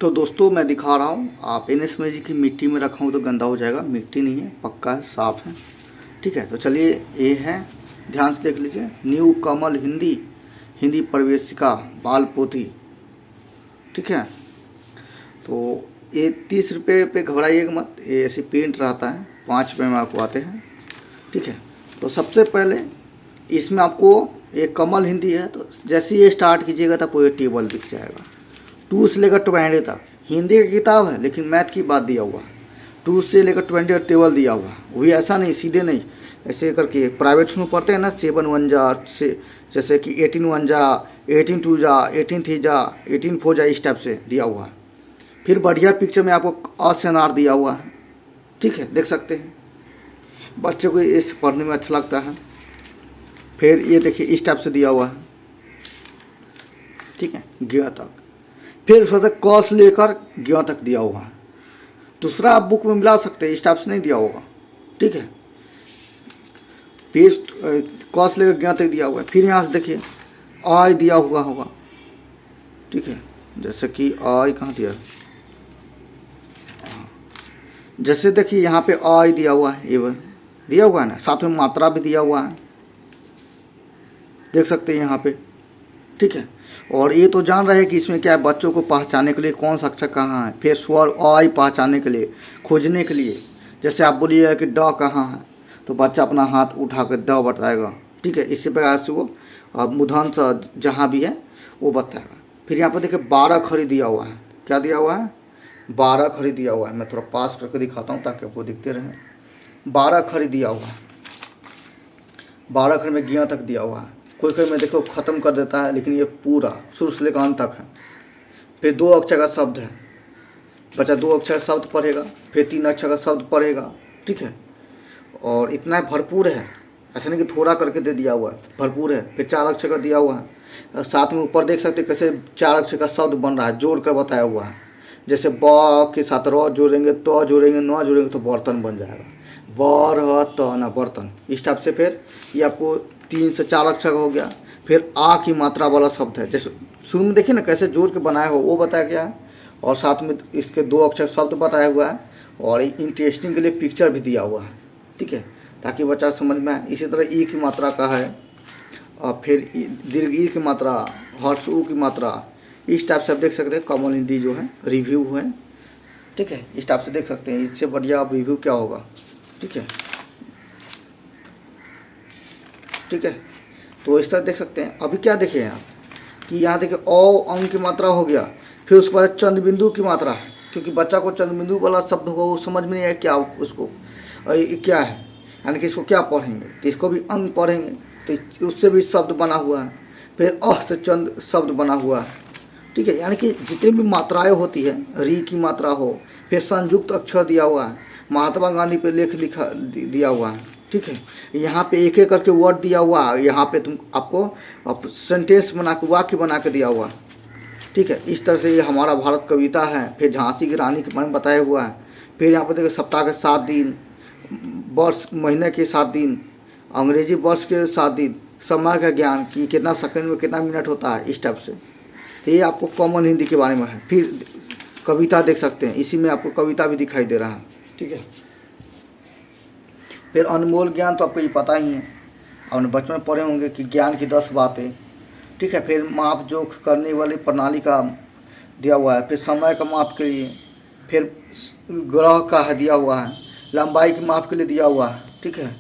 तो दोस्तों मैं दिखा रहा हूँ, आप एनएस मैजिक की मिट्टी में रखा हूँ तो गंदा हो जाएगा। मिट्टी नहीं है, पक्का है, साफ़ है। ठीक है, तो चलिए ये है, ध्यान से देख लीजिए। न्यू कमल हिंदी, हिंदी प्रवेशिका बाल पोथी। ठीक है, तो ये 30 रुपये पे घबराइएगा मत, ये ऐसे प्रिंट रहता है, 5 रुपये में आपको आते हैं। ठीक है, तो सबसे पहले इसमें आपको एक कमल हिंदी है, तो जैसे ये स्टार्ट कीजिएगा तो आपको ये टेबल दिख जाएगा। 2 से लेकर 20 तक हिंदी की किताब है, लेकिन मैथ की बात दिया हुआ है। 2 से लेकर 20 टेबल दिया हुआ है, वो भी ऐसा नहीं सीधे नहीं, ऐसे करके प्राइवेट में पढ़ते हैं ना, 7 1 जा से, जैसे कि 18 1 जा, 18 2 जा, 18 3 जा, 18 4 जा, इस टाइप से दिया हुआ है। फिर बढ़िया पिक्चर में आपको अ से अनार दिया हुआ है। ठीक है, देख सकते हैं, बच्चों को इस पढ़ने में अच्छा लगता है। फिर ये देखिए इस टाइप से दिया हुआ है। ठीक है, ग तक, फिर उससे क से लेकर ग तक दिया हुआ है। दूसरा आप बुक में मिला सकते हैं, इस टाइप से नहीं दिया होगा। ठीक है, पेज क से लेकर ग तक दिया हुआ है। फिर यहाँ से देखिए आई दिया हुआ होगा। ठीक है, जैसे कि आई कहाँ दिया है, जैसे देखिए यहाँ पे आई दिया हुआ है, ये दिया हुआ है ना, साथ में मात्रा भी दिया हुआ है, देख सकते हैं यहाँ पे। ठीक है, और ये तो जान रहे हैं कि इसमें क्या है, बच्चों को पहचानने के लिए कौन सा अक्षर कहाँ है, फिर स्वर आई पहचानने के लिए, खोजने के लिए। जैसे आप बोलिए कि ड कहाँ है, तो बच्चा अपना हाथ उठा कर ड बताएगा। ठीक है, इसी प्रकार से वो मूर्धन सा जहाँ भी है वो बताएगा। फिर यहाँ पर देखिए 12 खड़ी दिया हुआ है। क्या दिया हुआ है? 12 खड़ी दिया हुआ है। मैं थोड़ा पास करके दिखाता हूँ ताकि आपको दिखते रहे। 12 खड़ी दिया हुआ है, 12 खड़ी में गिया तक दिया हुआ है। कोई कोई में देखो ख़त्म कर देता है, लेकिन ये पूरा शुरू से लेकर अंत तक है। फिर 2 अक्षर का शब्द है, बच्चा 2 अक्षर शब्द पढ़ेगा, फिर 3 अक्षर का शब्द पढ़ेगा। ठीक है, और इतना भरपूर है, ऐसा नहीं कि थोड़ा करके दे दिया हुआ है, भरपूर है। फिर 4 अक्षर का दिया हुआ है, साथ में ऊपर देख सकते कैसे 4 अक्षर का शब्द बन रहा है, जोड़ कर बताया हुआ है। जैसे ब के साथ र जोड़ेंगे, तो जोड़ेंगे, न जोड़ेंगे तो बर्तन बन जाएगा। वर त ना बर्तन, इस टाइप से। फिर ये आपको 3 से 4 अक्षर हो गया। फिर आ की मात्रा वाला शब्द है, जैसे शुरू में देखिए ना कैसे जोड़ के बनाया हो, वो बताया गया है। और साथ में इसके 2 अक्षर शब्द बताया हुआ है, और इंटरेस्टिंग के लिए पिक्चर भी दिया हुआ है। ठीक है, ताकि बच्चा समझ में आए। इसी तरह ई की मात्रा का है, और फिर दीर्घ ई की मात्रा, हर्ष ऊ की मात्रा, इस टाइप से आप देख सकते हैं। कॉमन हिंदी जो है रिव्यू है। ठीक है, इस टाइप से देख सकते हैं। इससे बढ़िया आप रिव्यू क्या होगा। ठीक है, ठीक है, तो इस तरह देख सकते हैं। अभी क्या देखें आप कि यहाँ देखिए औ अंग की मात्रा हो गया, फिर उसके बाद चंद्र बिंदु की मात्रा है, क्योंकि बच्चा को चंद्र बिंदु वाला शब्द होगा वो समझ में नहीं आया क्या उसको ये क्या है, यानी कि इसको क्या पढ़ेंगे, तो इसको भी अंग पढ़ेंगे, तो उससे भी शब्द बना हुआ है। फिर अ से चंद्र शब्द बना हुआ है। ठीक है, यानी कि जितनी भी मात्राएं होती है, री की मात्रा हो, फिर संयुक्त अक्षर दिया हुआ है, महात्मा गांधी पे लेख लिखा दिया हुआ है। ठीक है, यहाँ पे एक एक करके वर्ड दिया हुआ है, यहाँ पे तुम आपको सेंटेंस बना के, वाक्य बना के दिया हुआ है। ठीक है, इस तरह से ये हमारा भारत कविता है। फिर झांसी की रानी के बारे में बताया हुआ है। फिर यहाँ पर देखिए सप्ताह के 7 दिन, वर्ष महीने के 7 दिन, अंग्रेजी वर्ष के 7 दिन, समय का ज्ञान कि कितना सेकंड में कितना मिनट होता है, इस टाइप से। तो ये आपको कॉमन हिंदी के बारे में है। फिर कविता देख सकते हैं, इसी में आपको कविता भी दिखाई दे रहा है। ठीक है, फिर अनमोल ज्ञान तो आपको ये पता ही है, आपने बचपन में पढ़े होंगे कि ज्ञान की 10 बातें। ठीक है, फिर माप जोख करने वाली प्रणाली का दिया हुआ है। फिर समय का माप के लिए, फिर ग्रह का है दिया हुआ है, लंबाई के माप के लिए दिया हुआ है। ठीक है,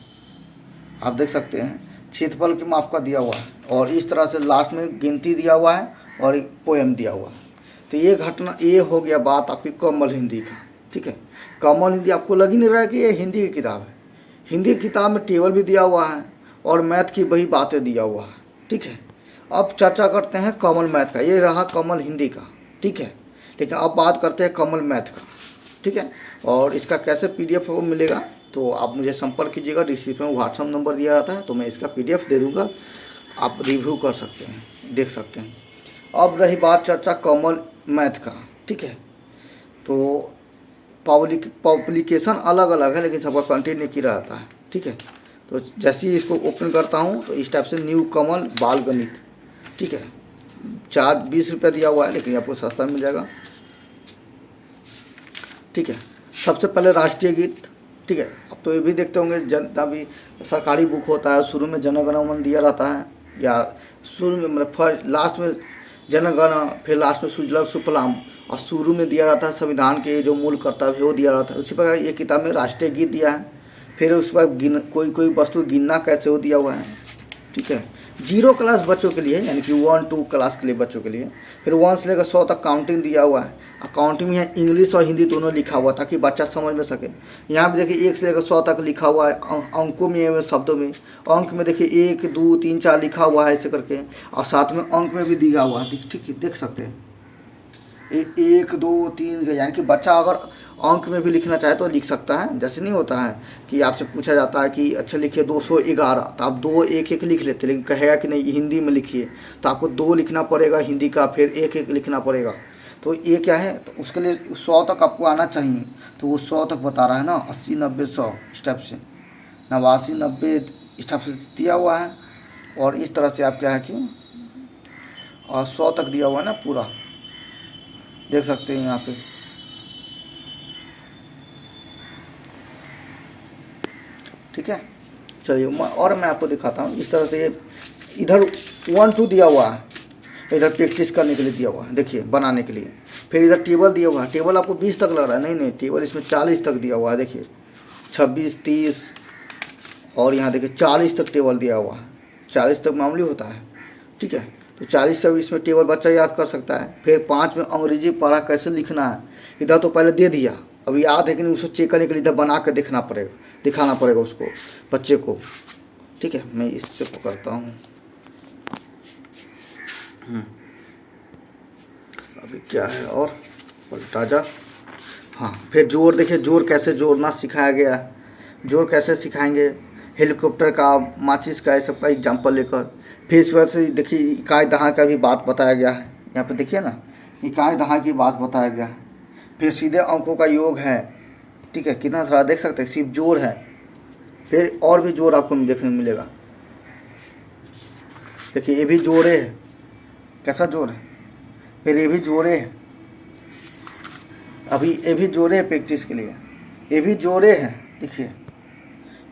आप देख सकते हैं, क्षेत्रफल के माप का दिया हुआ है, और इस तरह से लास्ट में गिनती दिया हुआ है और एक पोएम दिया हुआ है। तो ये घटना, ये हो गया बात आपकी कमल हिंदी का। ठीक है, कमल हिंदी आपको लग ही नहीं रहा है कि ये हिंदी की किताब है। हिंदी की किताब में टेबल भी दिया हुआ है और मैथ की वही बातें दिया हुआ है। ठीक है, अब चर्चा करते हैं कमल मैथ का। ये रहा कमल हिंदी का। ठीक है, लेकिन अब बात करते हैं कमल मैथ का। ठीक है, और इसका कैसे PDF मिलेगा, तो आप मुझे संपर्क कीजिएगा। डिस्क्रिप्शन में व्हाट्सअप नंबर दिया रहता है, तो मैं इसका PDF दे दूँगा, आप रिव्यू कर सकते हैं, देख सकते हैं। अब रही बात चर्चा कॉमन मैथ का। ठीक है, तो पब्लिकेशन अलग अलग है, लेकिन सबका कंटेंट एक ही रहता है। ठीक है, तो जैसे ही इसको ओपन करता हूँ तो इस टाइप से न्यू कमल बाल गणित। ठीक है, 20 रुपये दिया हुआ है, लेकिन आपको सस्ता मिल जाएगा। ठीक है। सबसे पहले राष्ट्रीय गीत, ठीक है। अब तो ये भी देखते होंगे जनता भी सरकारी बुक होता है, शुरू में जन गण मन दिया रहता है, या शुरू में मतलब फर्स्ट लास्ट में जन गण, फिर लास्ट में सुजलाम सुफलाम, और शुरू में दिया रहता है संविधान के जो मूल कर्तव्य वो दिया रहता है। उसी प्रकार ये किताब में राष्ट्रीय गीत दिया है। फिर उस पर कोई कोई वस्तु गिनना कैसे वो दिया हुआ है, ठीक है। 0 क्लास बच्चों के लिए, यानी कि 1-2 क्लास के लिए बच्चों के लिए। फिर 1 से लेकर 100 तक काउंटिंग दिया हुआ है। अकाउंटिंग में इंग्लिश और हिंदी दोनों लिखा हुआ ताकि बच्चा समझ में सके। यहाँ पे देखिए 1 से लेकर 100 तक लिखा हुआ है अंकों में, शब्दों में। अंक में देखिए 1 2 3 4 लिखा हुआ है ऐसे करके, और साथ में अंक में भी दिया हुआ है, ठीक है, देख सकते हैं 1 2 3, यानी कि बच्चा अगर अंक में भी लिखना चाहे तो लिख सकता है। जैसे नहीं होता है कि आपसे पूछा जाता है कि अच्छा लिखिए 211, तो आप 2 1 1 लिख लेते, लेकिन कहेगा कि नहीं हिंदी में लिखिए, तो आपको 2 लिखना पड़ेगा हिंदी का, फिर 1 1 लिखना पड़ेगा। तो ये क्या है, तो उसके लिए 100 तक आपको आना चाहिए, तो वो 100 तक बता रहा है ना, 80 90 100 स्टेप से, 89 90 स्टेप से दिया हुआ है। और इस तरह से आप क्या है कि और 100 तक दिया हुआ है ना पूरा, देख सकते हैं यहाँ पे, ठीक है। चलिए और मैं आपको दिखाता हूँ। इस तरह से इधर 1 2 दिया हुआ है, इधर प्रैक्टिस करने के लिए दिया हुआ है, देखिए बनाने के लिए। फिर इधर टेबल दिया हुआ है, टेबल आपको 20 तक लग रहा है, नहीं नहीं टेबल इसमें 40 तक दिया हुआ है, देखिए 26 30, और यहाँ देखिए 40 तक टेबल दिया हुआ है। 40 तक मामूली होता है, ठीक है। तो 40 तक इसमें टेबल बच्चा याद कर सकता है। फिर 5 में अंग्रेजी पढ़ा कैसे लिखना है, इधर तो पहले दे दिया, अब याद है कि नहीं उसको चेक करने के लिए इधर बना कर देखना पड़ेगा, दिखाना पड़ेगा उसको बच्चे को, ठीक है। मैं इससे पकड़ता हूँ, अभी क्या है और पलटा जा। हाँ, फिर जोड़, देखिए जोड़ कैसे जोड़ना सिखाया गया है। जोड़ कैसे सिखाएंगे, हेलीकॉप्टर का, माचिस का, ये सब का एग्जाम्पल लेकर। फिर इस वजह से देखिए इकाई दहाई का भी बात बताया गया है, यहाँ पे देखिए ना, इकाई दहाई की बात बताया गया है। फिर सीधे अंकों का योग है, ठीक है, कितना सारा देख सकते हैं, सिर्फ जोड़ है। फिर और भी जोड़ आपको देखने को मिलेगा, देखिए ये भी जोड़े है, कैसा जोड़ है। फिर ये भी जोड़े हैं, अभी ये भी जोड़े हैं प्रैक्टिस के लिए, ये भी जोड़े हैं, देखिए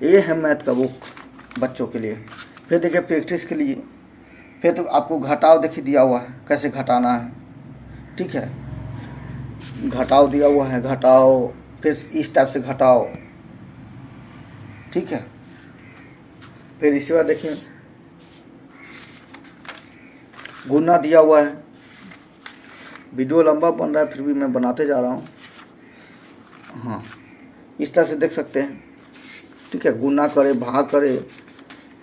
ये है मैथ का बुक बच्चों के लिए। फिर देखिए प्रैक्टिस के लिए, फिर तो आपको घटाव देखिए दिया हुआ है कैसे घटाना है, ठीक है, घटाव दिया हुआ है, घटाओ, फिर इस टाइप से घटाओ, ठीक है। फिर इसी बार देखिए गुना दिया हुआ है। वीडियो लंबा बन रहा है फिर भी मैं बनाते जा रहा हूँ। हाँ, इस तरह से देख सकते हैं, ठीक है, गुना करे, भाग करे,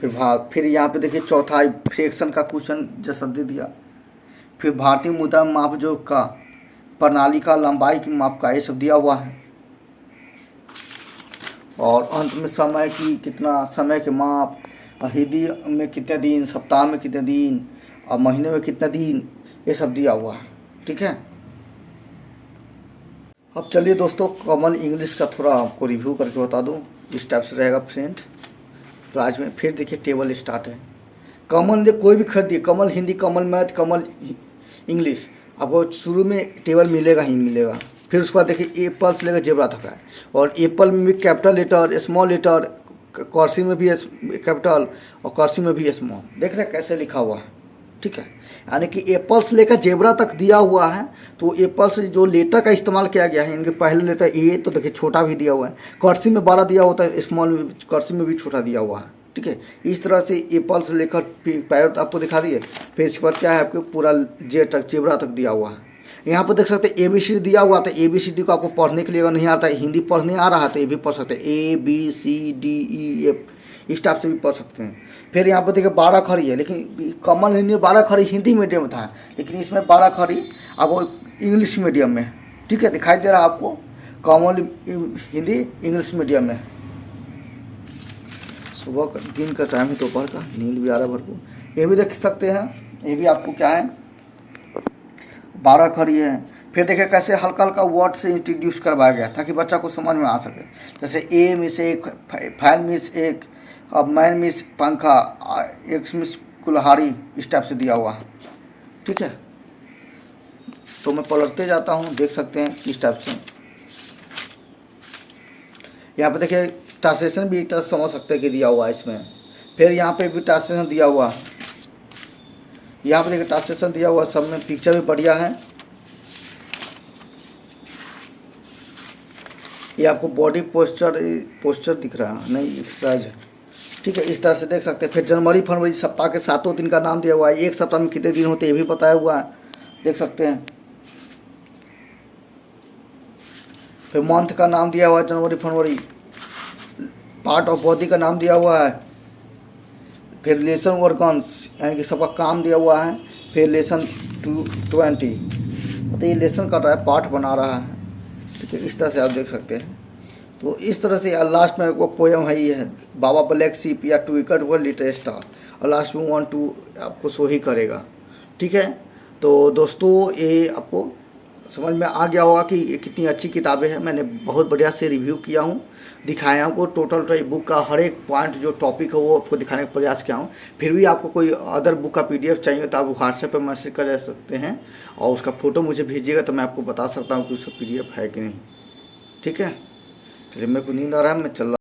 फिर भाग। फिर यहाँ पे देखिए चौथाई फ्रैक्शन का क्वेश्चन जैसा दे दिया। फिर भारतीय मुद्रा माप जो का प्रणाली का लंबाई की माप का ये सब दिया हुआ है। और अंत में समय की कितना, समय के माप, हिंदी में कितने दिन, सप्ताह में कितने दिन, और महीने में कितने दिन, ये सब दिया हुआ है, ठीक है। अब चलिए दोस्तों कॉमन इंग्लिश का थोड़ा आपको रिव्यू करके बता दूं, इस टाइप से रहेगा फ्रेंड। तो आज में फिर देखिए टेबल स्टार्ट है। कॉमन कोई भी खरीदिए, common Hindi, common math, common English, आपको शुरू में टेबल मिलेगा ही मिलेगा। फिर उसके बाद देखिए एप्पल से लेकर जेब्रा तक है, और एप्पल में भी capital letter, small letter, cursive में भी कैपिटल और कर्सिव में भी स्मॉल, देख रहे कैसे लिखा हुआ है, ठीक है। यानी कि एप्पल से लेकर जेब्रा तक दिया हुआ है। तो एप्पल से जो लेटर का इस्तेमाल किया गया है, इनके पहले लेटर ए, तो देखिए छोटा भी दिया हुआ है, कर्सिव में 12 दिया होता है, स्मॉल में कर्सिव में भी छोटा दिया हुआ है, ठीक है। इस तरह से एप्पल से लेकर पैर आपको दिखा दिए। फिर इसके बाद क्या है, आपको पूरा जे तक, जेब्रा तक दिया हुआ है। यहाँ पर देख सकते हैं ABCD दिया हुआ था। ABCD को आपको पढ़ने के लिए अगर नहीं आता है, हिंदी पढ़ने आ रहा है तो ये भी पढ़ सकते हैं, ABCDEF, इस टाइप से भी पढ़ सकते हैं। फिर यहाँ पर देखिए 12 खड़ी है, लेकिन कॉमन हिंदी में 12 खड़ी हिंदी मीडियम था, लेकिन इसमें 12 खड़ी आपको इंग्लिश मीडियम में, ठीक है, दिखाई दे रहा है आपको, कॉमन हिंदी इंग्लिश मीडियम में। सुबह का, दिन का टाइम है, दोपहर का, नींद भी आ रहा है भरपूर। ये भी देख सकते हैं, ये भी आपको क्या है 12 खड़ी है। फिर देखिए कैसे हल्का हल्का वर्ड से इंट्रोड्यूस करवाया गया ताकि बच्चा को समझ में आ सके। जैसे ए मिस एक, फैन मिस एक, अब मैन मिस पंखा, एक मिस कुल्हाड़ी, इस टाइप से दिया हुआ है, ठीक है। तो मैं पलटते जाता हूँ, देख सकते हैं किस टाइप से। यहाँ पे देखिए ट्रांसलेशन भी एक तरह से समझ सकते हैं कि दिया हुआ है इसमें। फिर यहाँ पे भी ट्रांसलेशन दिया हुआ है, यहाँ पे देखिए ट्रांसलेशन दिया हुआ, सब में पिक्चर भी बढ़िया है। ये आपको बॉडी पोस्टर दिख रहा है, नहीं एक्सरसाइज है, ठीक है, इस तरह से देख सकते हैं। फिर जनवरी फरवरी सप्ताह के 7 दिन का नाम दिया हुआ है, एक सप्ताह में कितने दिन होते हैं ये भी बताया हुआ है, देख सकते हैं। फिर मंथ का नाम दिया हुआ है जनवरी फरवरी, पार्ट ऑफ बॉडी का नाम दिया हुआ है, फिर लेसन वर्कन्स यानी कि सबका काम दिया हुआ है, फिर लेसन 20 मतलब ये लेसन कर रहा है, पाठ बना रहा है, ठीक है, इस तरह से आप देख सकते हैं। तो इस तरह से लास्ट में वो पोएम है, ये है बाबा ब्लैक शीप या टू विकेट वर लिटिल स्टार, और लास्ट में 1 2 आपको शो ही करेगा, ठीक है। तो दोस्तों ये आपको समझ में आ गया होगा कि ये कितनी अच्छी किताबें हैं। मैंने बहुत बढ़िया से रिव्यू किया हूँ, दिखाया आपको टोटल बुक का हर एक पॉइंट जो टॉपिक है वो आपको दिखाने का प्रयास किया हूँ। फिर भी आपको कोई अदर बुक का PDF चाहिए तो आप व्हाट्सएप पर मैसेज कर सकते हैं और उसका फ़ोटो मुझे भेजिएगा तो मैं आपको बता सकता हूँ कि उसका PDF है कि नहीं, ठीक है। चलिए मेरे को नींद आ रहा है, मैं चल रहा